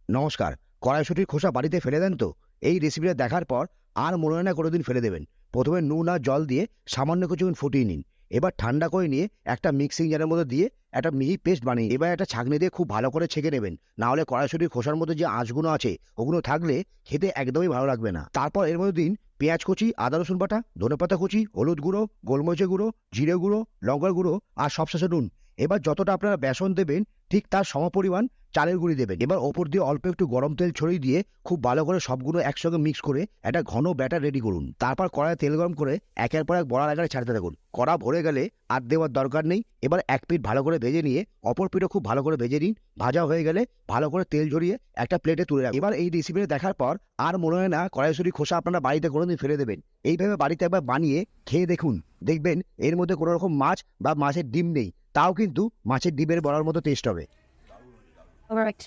নমস্কার। কড়াইশুঁটির খোসা বাড়িতে ফেলে দেন তো? এই রেসিপিটা দেখার পর আর মনে হয় না কোনোদিন ফেলে দেবেন। প্রথমে নুন আর জল দিয়ে সামান্য কিছুক্ষণ ফুটিয়ে নিন। এবার ঠান্ডা করে নিয়ে একটা মিক্সিং জারের মধ্যে দিয়ে একটা মিহি পেস্ট বানিয়ে এবার একটা ছাঁকনি দিয়ে খুব ভালো করে ছেঁকে নেবেন। না হলে কড়াইশুঁটির খোসার মধ্যে যে আঁশগুলো আছে ওগুলো থাকলে খেতে একদমই ভালো লাগবে না। তারপর এর মধ্যে দিন পেঁয়াজ কুচি, আদা রসুন বাটা, ধনেপাতা কুচি, হলুদ গুঁড়ো, গোলমরিচের গুঁড়ো, জিরে গুঁড়ো, লঙ্কার গুঁড়ো আর সবশেষে নুন। এবার যতটা আপনারা বেসন দেবেন ঠিক তার সমপরিমাণ চালের গুঁড়ি দেবেন। এবার ওপর দিয়ে অল্প একটু গরম তেল ছড়িয়ে দিয়ে খুব ভালো করে সবগুলো একসঙ্গে মিক্স করে একটা ঘন ব্যাটার রেডি করুন। তারপর কড়াইয়ে তেল গরম করে একের পর এক বড়ার আকারে ছাড়তে থাকুন। কড়া ভরে গেলে আর দেওয়ার দরকার নেই। এবার এক পিঠ ভালো করে ভেজে নিয়ে অপর পিঠও খুব ভালো করে ভেজে নিন। ভাজা হয়ে গেলে ভালো করে তেল ঝরিয়ে একটা প্লেটে তুলে রাখুন। এবার এই রেসিপিটা দেখার পর আর মনে হয় না কড়াইশুঁটির খোসা আপনারা বাড়িতে কোনোদিন ফেলে দেবেন। এইভাবে বাড়িতে একবার বানিয়ে খেয়ে দেখুন, দেখবেন এর মধ্যে কোনো রকম মাছ বা মাছের ডিম নেই, তাও কিন্তু মাছের ডিমের বড়ার মতো টেস্ট হবে। Alright.